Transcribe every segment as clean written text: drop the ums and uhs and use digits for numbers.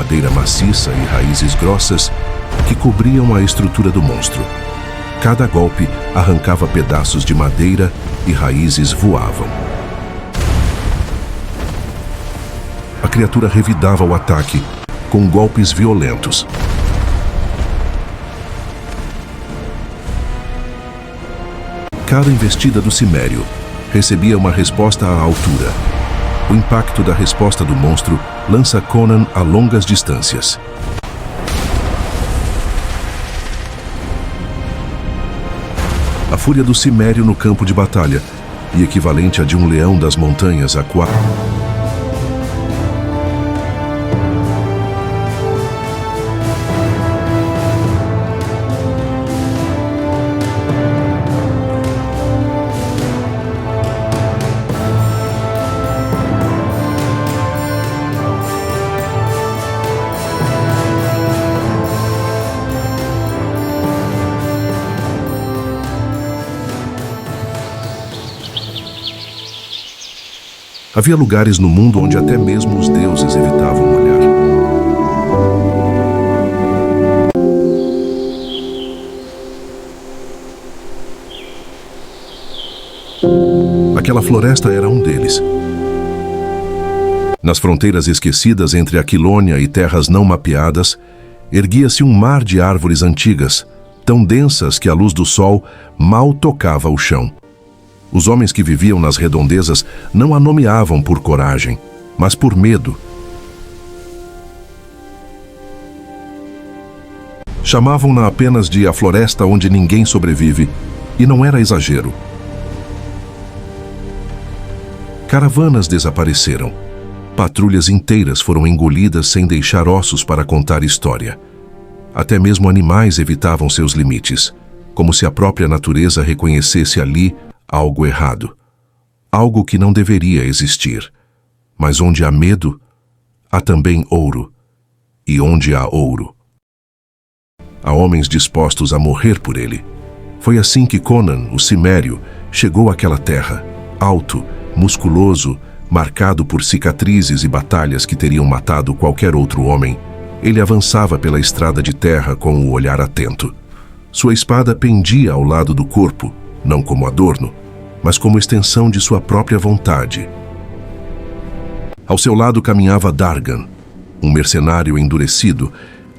madeira maciça e raízes grossas que cobriam a estrutura do monstro. Cada golpe arrancava pedaços de madeira e raízes voavam. A criatura revidava o ataque com golpes violentos. Cada investida do cimério recebia uma resposta à altura. O impacto da resposta do monstro lança Conan a longas distâncias. A fúria do cimério no campo de batalha, e equivalente a de um leão das montanhas a Havia lugares no mundo onde até mesmo os deuses evitavam olhar. Aquela floresta era um deles. Nas fronteiras esquecidas entre Aquilônia e terras não mapeadas, erguia-se um mar de árvores antigas, tão densas que a luz do sol mal tocava o chão. Os homens que viviam nas redondezas não a nomeavam por coragem, mas por medo. Chamavam-na apenas de a floresta onde ninguém sobrevive, e não era exagero. Caravanas desapareceram. Patrulhas inteiras foram engolidas sem deixar ossos para contar história. Até mesmo animais evitavam seus limites, como se a própria natureza reconhecesse ali algo errado, algo que não deveria existir. Mas onde há medo, há também ouro, e onde há ouro, há homens dispostos a morrer por ele. Foi assim que Conan, o cimério, chegou àquela terra, alto, musculoso, marcado por cicatrizes e batalhas que teriam matado qualquer outro homem. Ele avançava pela estrada de terra com o olhar atento. Sua espada pendia ao lado do corpo, não como adorno, mas como extensão de sua própria vontade. Ao seu lado caminhava Dargan, um mercenário endurecido,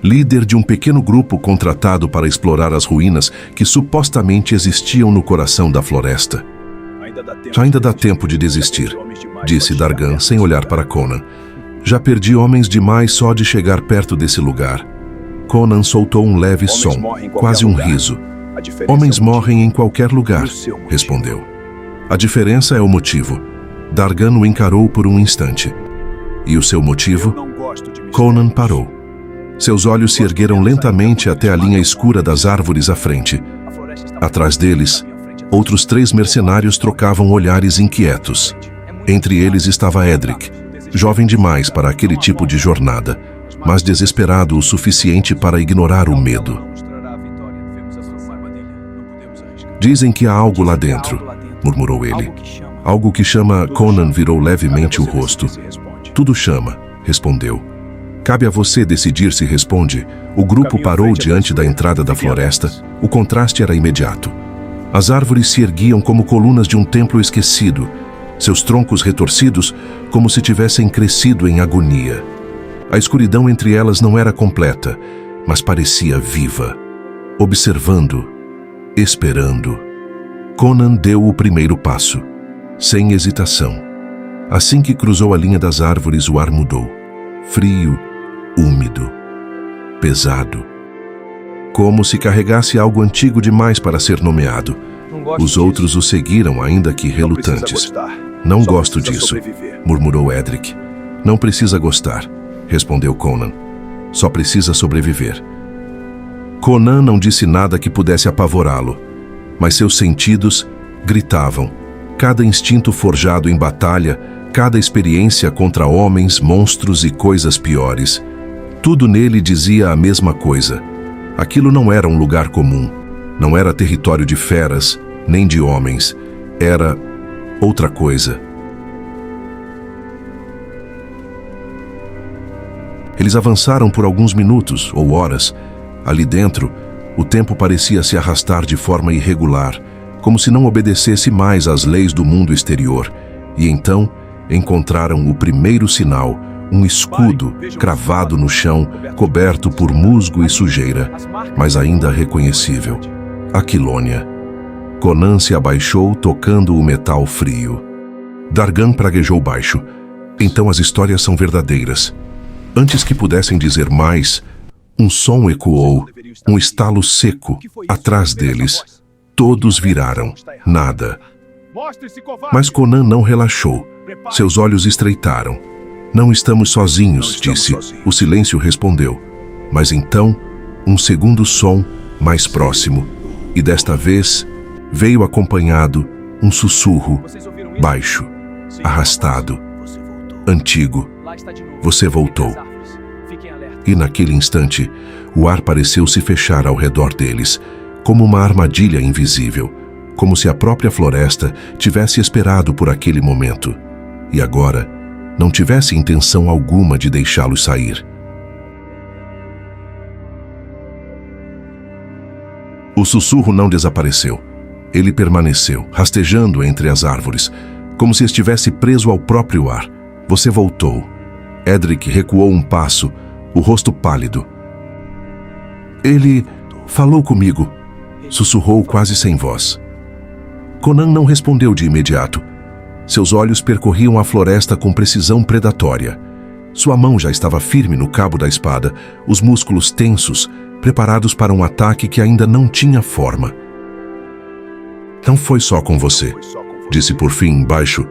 líder de um pequeno grupo contratado para explorar as ruínas que supostamente existiam no coração da floresta. Ainda dá tempo de desistir, disse Dargan sem olhar para Conan. Já perdi homens demais só de chegar perto desse lugar. Conan soltou um leve som, quase um riso. Homens morrem em qualquer lugar, respondeu. A diferença é o motivo. Dargan o encarou por um instante. E o seu motivo? Conan parou. Seus olhos se ergueram lentamente até a linha escura das árvores à frente. Atrás deles, outros 3 mercenários trocavam olhares inquietos. Entre eles estava Edric, jovem demais para aquele tipo de jornada, mas desesperado o suficiente para ignorar o medo. Dizem que há algo lá dentro, murmurou ele. Algo que chama. Conan virou levemente o rosto. Tudo chama, respondeu. Cabe a você decidir se responde. O grupo parou diante da entrada da floresta. O contraste era imediato. As árvores se erguiam como colunas de um templo esquecido, seus troncos retorcidos como se tivessem crescido em agonia. A escuridão entre elas não era completa, mas parecia viva, observando, esperando. Conan deu o primeiro passo, sem hesitação. Assim que cruzou a linha das árvores, o ar mudou. Frio, úmido, pesado. Como se carregasse algo antigo demais para ser nomeado. Os outros o seguiram, ainda que relutantes. Não gosto disso, murmurou Edric. Não precisa gostar, respondeu Conan. Só precisa sobreviver. Conan não disse nada que pudesse apavorá-lo, mas seus sentidos gritavam. Cada instinto forjado em batalha, cada experiência contra homens, monstros e coisas piores. Tudo nele dizia a mesma coisa. Aquilo não era um lugar comum. Não era território de feras, nem de homens. Era outra coisa. Eles avançaram por alguns minutos ou horas. Ali dentro, o tempo parecia se arrastar de forma irregular, como se não obedecesse mais às leis do mundo exterior. E então, encontraram o primeiro sinal, um escudo cravado no chão, coberto por musgo e sujeira, mas ainda reconhecível. Aquilônia. Conan se abaixou, tocando o metal frio. Dargan praguejou baixo. Então as histórias são verdadeiras. Antes que pudessem dizer mais, um som ecoou, um estalo seco, atrás deles. Todos viraram. Nada. Mas Conan não relaxou. Seus olhos estreitaram. Não estamos sozinhos, disse. O silêncio respondeu. Mas então, um segundo som, mais próximo. E desta vez, veio acompanhado um sussurro, baixo, arrastado, antigo. Você voltou. E naquele instante, o ar pareceu se fechar ao redor deles, como uma armadilha invisível, como se a própria floresta tivesse esperado por aquele momento, e agora não tivesse intenção alguma de deixá-los sair. O sussurro não desapareceu. Ele permaneceu, rastejando entre as árvores, como se estivesse preso ao próprio ar. Você voltou. Edric recuou um passo, o rosto pálido. Ele falou comigo, sussurrou quase sem voz. Conan não respondeu de imediato. Seus olhos percorriam a floresta com precisão predatória. Sua mão já estava firme no cabo da espada, os músculos tensos, preparados para um ataque que ainda não tinha forma. Não foi só com você, disse por fim, baixo.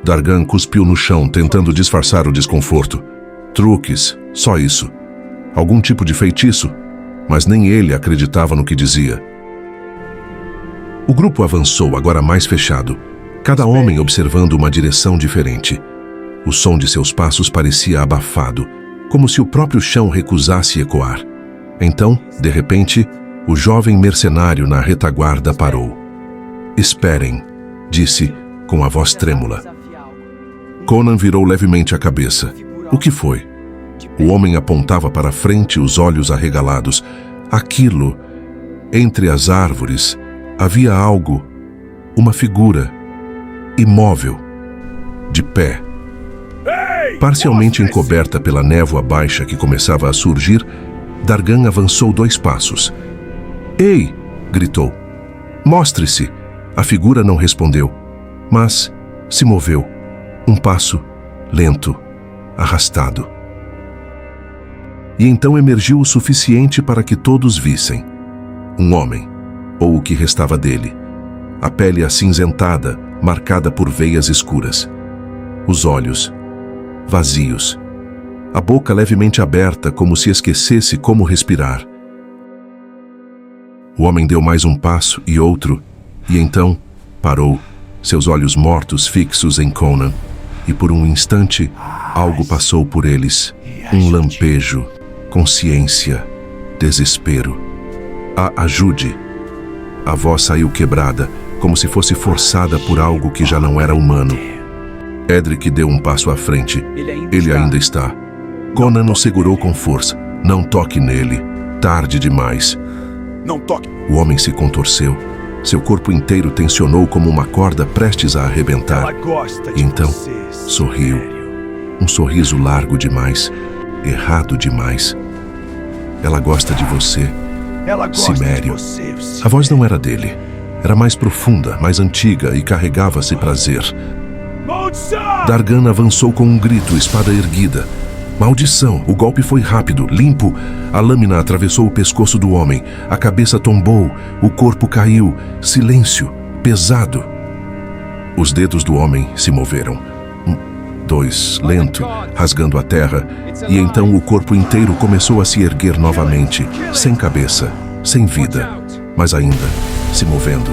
Dargan cuspiu no chão, tentando disfarçar o desconforto. Truques, só isso. Algum tipo de feitiço, mas nem ele acreditava no que dizia. O grupo avançou, agora mais fechado, cada homem observando uma direção diferente. O som de seus passos parecia abafado, como se o próprio chão recusasse ecoar. Então, de repente, o jovem mercenário na retaguarda parou. Esperem, disse, com a voz trêmula. Conan virou levemente a cabeça. O que foi? O homem apontava para frente, os olhos arregalados. Aquilo, entre as árvores, havia algo, uma figura, imóvel, de pé. Parcialmente encoberta pela névoa baixa que começava a surgir, Dargan avançou 2 passos. Ei! Gritou. Mostre-se! A figura não respondeu, mas se moveu. Um passo, lento, arrastado. E então emergiu o suficiente para que todos vissem. Um homem, ou o que restava dele. A pele acinzentada, marcada por veias escuras. Os olhos, vazios. A boca levemente aberta, como se esquecesse como respirar. O homem deu mais um passo e outro, e então parou, seus olhos mortos fixos em Conan. E por um instante, algo passou por eles. Um lampejo, consciência, desespero. Ajude! A voz saiu quebrada, como se fosse forçada por algo que já não era humano. Edric deu um passo à frente. Ele ainda está. Conan o segurou com força. Não toque nele. Tarde demais. Não toque. O homem se contorceu. Seu corpo inteiro tensionou como uma corda prestes a arrebentar. E então, sorriu. Um sorriso largo demais. Errado demais. Ela gosta de você. Cimério. A voz não era dele. Era mais profunda, mais antiga e carregava-se prazer. Dargan avançou com um grito, espada erguida. Maldição! O golpe foi rápido, limpo. A lâmina atravessou o pescoço do homem. A cabeça tombou. O corpo caiu. Silêncio. Pesado. Os dedos do homem se moveram. 2, lento, rasgando a terra. E então o corpo inteiro começou a se erguer novamente, sem cabeça, sem vida, mas ainda se movendo.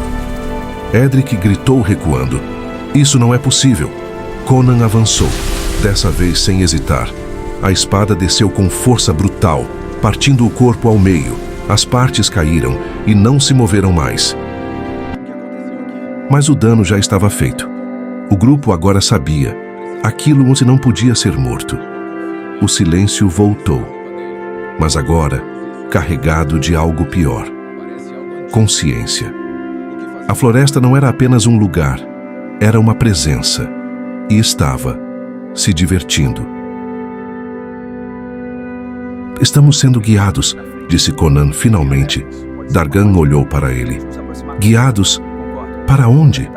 Edric gritou recuando. Isso não é possível. Conan avançou, dessa vez sem hesitar. A espada desceu com força brutal, partindo o corpo ao meio. As partes caíram e não se moveram mais. Mas o dano já estava feito. O grupo agora sabia. Aquilo não podia ser morto. O silêncio voltou, mas agora carregado de algo pior: consciência. A floresta não era apenas um lugar, era uma presença, e estava se divertindo. Estamos sendo guiados, disse Conan finalmente. Dargan olhou para ele. Guiados? Para onde?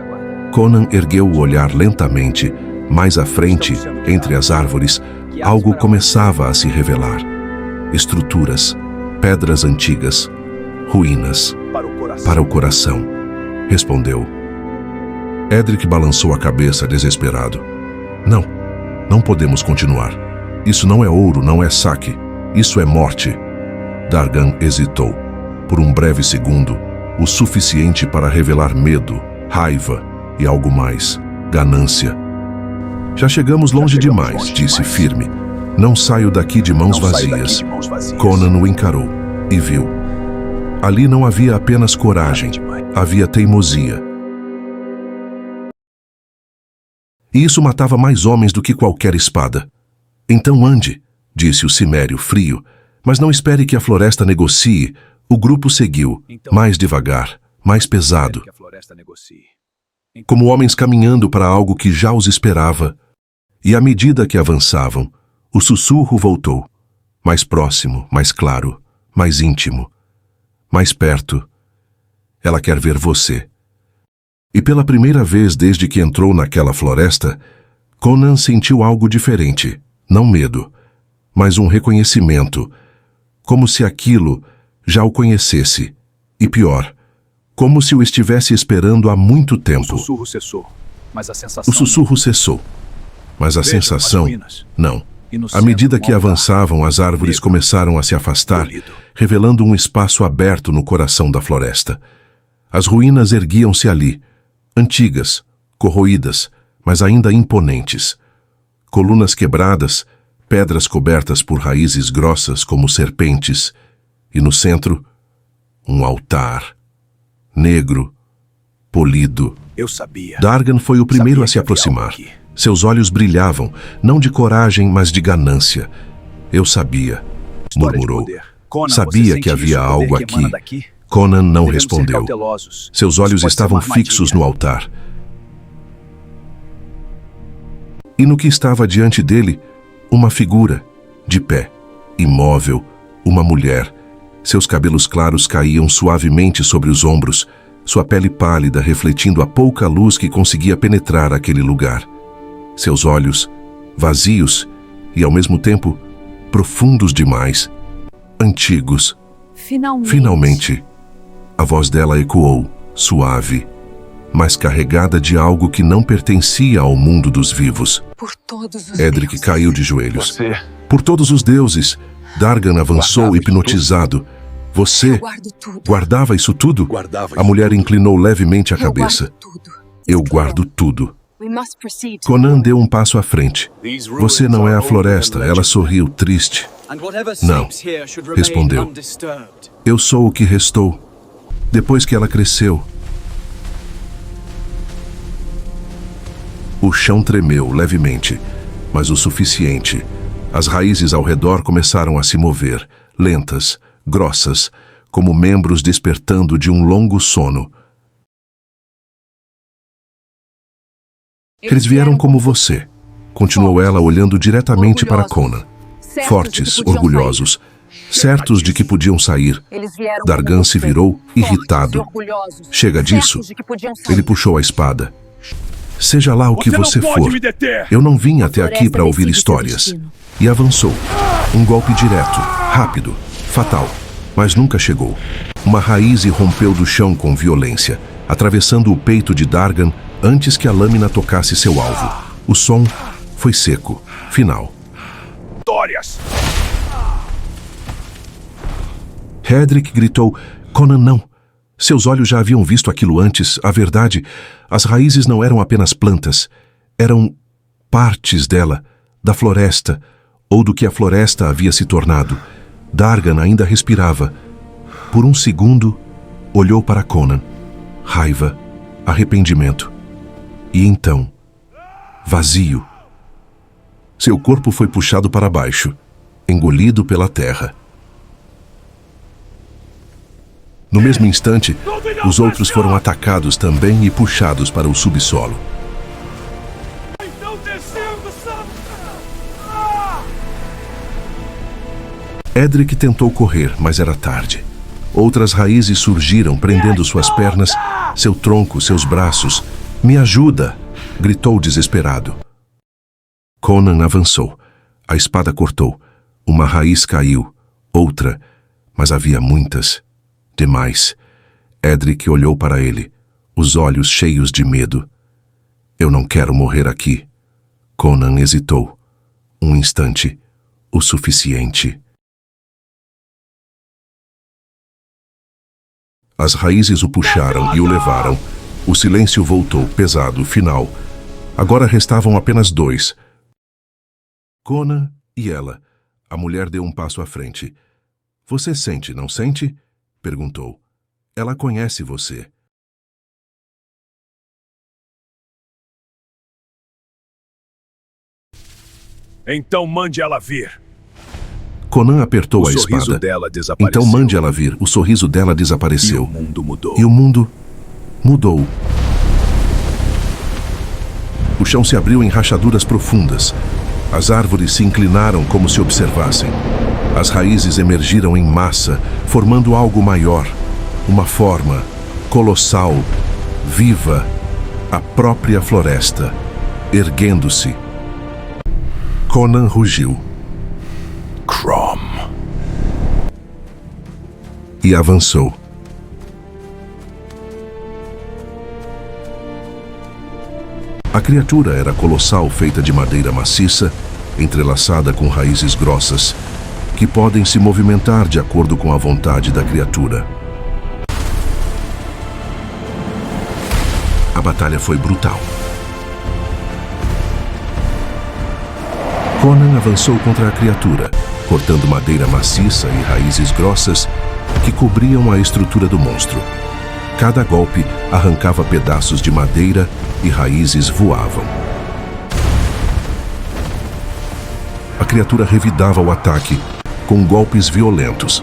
Conan ergueu o olhar lentamente. Mais à frente, entre as árvores, algo começava a se revelar. Estruturas, pedras antigas, ruínas. Para o coração, respondeu. Edric balançou a cabeça desesperado. Não podemos continuar. Isso não é ouro, não é saque. Isso é morte. Dargan hesitou, por um breve segundo, o suficiente para revelar medo, raiva e algo mais, ganância. Já chegamos longe demais, disse firme. Não saio daqui de mãos vazias. Conan o encarou e viu. Ali não havia apenas coragem, havia teimosia. E isso matava mais homens do que qualquer espada. Então ande, disse o cimério frio, mas não espere que a floresta negocie. O grupo seguiu, mais devagar, mais pesado. Como homens caminhando para algo que já os esperava. E à medida que avançavam, o sussurro voltou, mais próximo, mais claro, mais íntimo, mais perto. Ela quer ver você. E pela primeira vez desde que entrou naquela floresta, Conan sentiu algo diferente, não medo, mas um reconhecimento, como se aquilo já o conhecesse, e pior, como se o estivesse esperando há muito tempo. O sussurro cessou, mas a sensação... O sussurro cessou, mas a sensação, não. À medida que avançavam, as árvores começaram a se afastar, revelando um espaço aberto no coração da floresta. As ruínas erguiam-se ali, antigas, corroídas, mas ainda imponentes. Colunas quebradas, pedras cobertas por raízes grossas como serpentes, e no centro, um altar, negro, polido. Eu sabia. Dargan foi o primeiro a se aproximar. Seus olhos brilhavam, não de coragem, mas de ganância. Eu sabia, murmurou. Sabia que havia algo aqui. Conan não respondeu. Seus olhos estavam fixos no altar. E no que estava diante dele, uma figura, de pé, imóvel, uma mulher. Seus cabelos claros caíam suavemente sobre os ombros, sua pele pálida refletindo a pouca luz que conseguia penetrar aquele lugar. Seus olhos, vazios e, ao mesmo tempo, profundos demais, antigos. Finalmente, a voz dela ecoou, suave, mas carregada de algo que não pertencia ao mundo dos vivos. Edric caiu de joelhos. Por todos os deuses! Dargan avançou hipnotizado. Você guardava isso tudo? A mulher inclinou levemente a cabeça. Eu guardo tudo. Conan deu um passo à frente. Você não é a floresta, ela sorriu, triste. Não, respondeu. Eu sou o que restou, depois que ela cresceu. O chão tremeu levemente, mas o suficiente. As raízes ao redor começaram a se mover, lentas, grossas, como membros despertando de um longo sono. Eles vieram como você, continuou ela olhando diretamente para Conan. Fortes, orgulhosos, certos de que podiam sair. Dargan se virou, irritado. Chega disso. Ele puxou a espada. Seja lá o que você for, eu não vim até aqui para ouvir histórias. E avançou. Um golpe direto, rápido, fatal, mas nunca chegou. Uma raiz irrompeu do chão com violência, atravessando o peito de Dargan antes que a lâmina tocasse seu alvo. O som foi seco, final. Vitórias! Edric gritou, Conan não. Seus olhos já haviam visto aquilo antes. A verdade, as raízes não eram apenas plantas. Eram partes dela, da floresta, ou do que a floresta havia se tornado. Dargan ainda respirava. Por um segundo, olhou para Conan. Raiva, arrependimento. E então, vazio. Seu corpo foi puxado para baixo, engolido pela terra. No mesmo instante, os outros foram atacados também e puxados para o subsolo. Edric tentou correr, mas era tarde. Outras raízes surgiram, prendendo suas pernas, seu tronco, seus braços. "Me ajuda!" gritou desesperado. Conan avançou. A espada cortou. Uma raiz caiu. Outra. Mas havia muitas. Demais. Edric olhou para ele, os olhos cheios de medo. "Eu não quero morrer aqui." Conan hesitou. Um instante. O suficiente. As raízes o puxaram e o levaram. O silêncio voltou, pesado, final. Agora restavam apenas dois. Conan e ela. A mulher deu um passo à frente. "Você sente, não sente?" perguntou. "Ela conhece você." Então mande ela vir. Conan apertou a O sorriso espada. dela desapareceu. Então mande ela vir. O sorriso dela desapareceu. E o mundo mudou. E o mundo mudou. O chão se abriu em rachaduras profundas. As árvores se inclinaram como se observassem. As raízes emergiram em massa, formando algo maior. Uma forma colossal, viva, a própria floresta, erguendo-se. Conan rugiu. Crom. E avançou. A criatura era colossal, feita de madeira maciça, entrelaçada com raízes grossas, que podem se movimentar de acordo com a vontade da criatura. A batalha foi brutal. Conan avançou contra a criatura, cortando madeira maciça e raízes grossas que cobriam a estrutura do monstro. Cada golpe arrancava pedaços de madeira e raízes voavam. A criatura revidava o ataque com golpes violentos.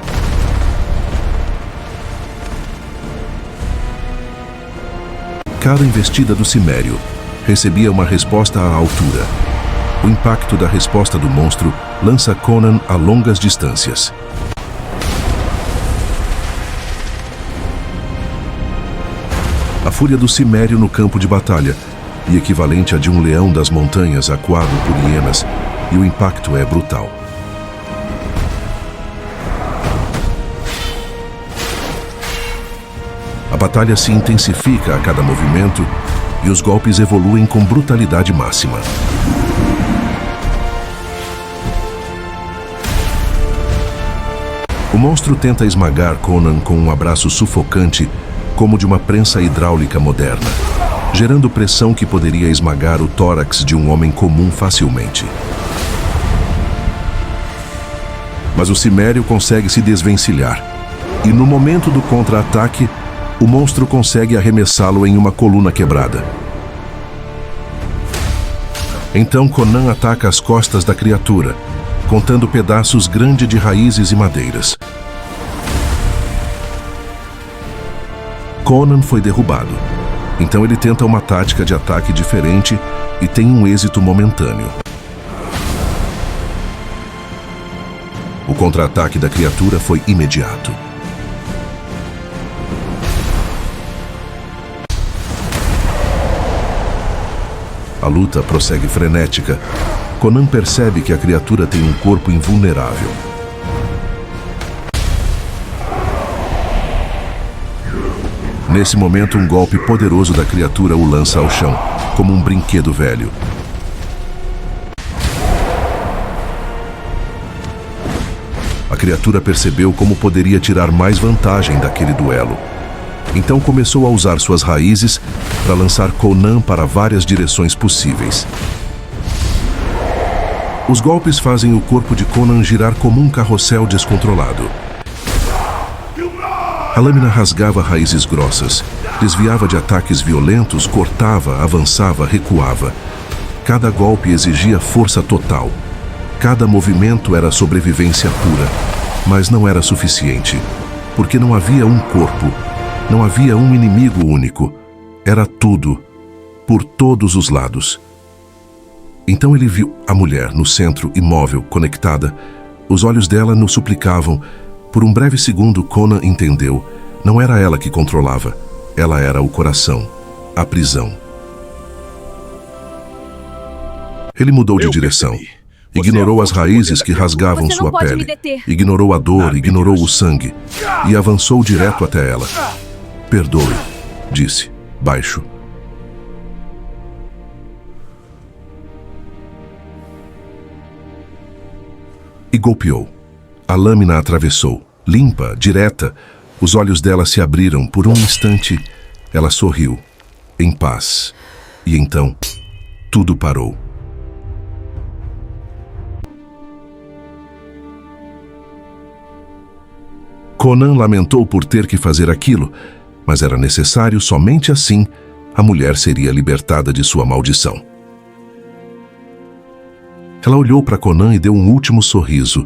Cada investida do cimério recebia uma resposta à altura. O impacto da resposta do monstro lança Conan a longas distâncias. A fúria do cimério no campo de batalha, e equivalente a de um leão das montanhas acuado por hienas, e o impacto é brutal. A batalha se intensifica a cada movimento e os golpes evoluem com brutalidade máxima. O monstro tenta esmagar Conan com um abraço sufocante, como de uma prensa hidráulica moderna, gerando pressão que poderia esmagar o tórax de um homem comum facilmente. Mas o cimério consegue se desvencilhar, e no momento do contra-ataque, o monstro consegue arremessá-lo em uma coluna quebrada. Então Conan ataca as costas da criatura, contando pedaços grandes de raízes e madeiras. Conan foi derrubado. Então ele tenta uma tática de ataque diferente e tem um êxito momentâneo. O contra-ataque da criatura foi imediato. A luta prossegue frenética. Conan percebe que a criatura tem um corpo invulnerável. Nesse momento, um golpe poderoso da criatura o lança ao chão, como um brinquedo velho. A criatura percebeu como poderia tirar mais vantagem daquele duelo. Então começou a usar suas raízes para lançar Conan para várias direções possíveis. Os golpes fazem o corpo de Conan girar como um carrossel descontrolado. A lâmina rasgava raízes grossas, desviava de ataques violentos, cortava, avançava, recuava. Cada golpe exigia força total. Cada movimento era sobrevivência pura. Mas não era suficiente, porque não havia um corpo, não havia um inimigo único. Era tudo, por todos os lados. Então ele viu a mulher no centro, imóvel, conectada. Os olhos dela nos suplicavam. Por um breve segundo, Conan entendeu. Não era ela que controlava. Ela era o coração, a prisão. Ele mudou de direção. Ignorou as raízes que rasgavam sua pele. Ignorou a dor, ignorou o sangue. E avançou direto até ela. Perdoe, disse, baixo. E golpeou. A lâmina atravessou, limpa, direta. Os olhos dela se abriram. Por um instante, ela sorriu, em paz. E então, tudo parou. Conan lamentou por ter que fazer aquilo, mas era necessário. Somente assim a mulher seria libertada de sua maldição. Ela olhou para Conan e deu um último sorriso.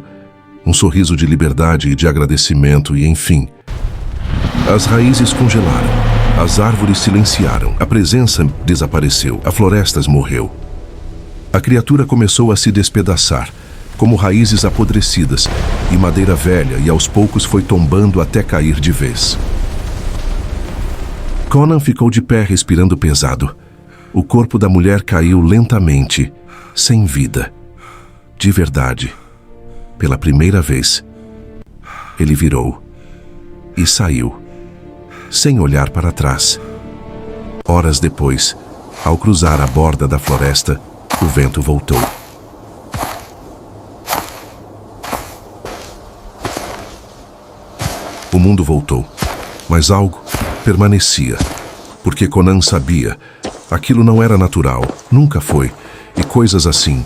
Um sorriso de liberdade e de agradecimento e, enfim, as raízes congelaram. As árvores silenciaram. A presença desapareceu. A floresta morreu. A criatura começou a se despedaçar, como raízes apodrecidas e madeira velha, e aos poucos foi tombando até cair de vez. Conan ficou de pé, respirando pesado. O corpo da mulher caiu lentamente, sem vida. De verdade, pela primeira vez, ele virou e saiu, sem olhar para trás. Horas depois, ao cruzar a borda da floresta, o vento voltou. O mundo voltou, mas algo permanecia, porque Conan sabia, aquilo não era natural, nunca foi, e coisas assim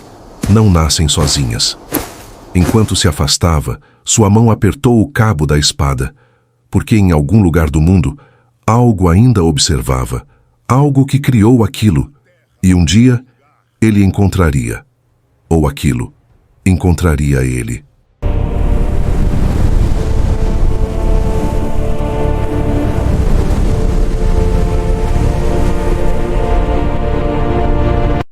não nascem sozinhas. Enquanto se afastava, sua mão apertou o cabo da espada, porque em algum lugar do mundo, algo ainda observava, algo que criou aquilo, e um dia ele encontraria, ou aquilo encontraria ele.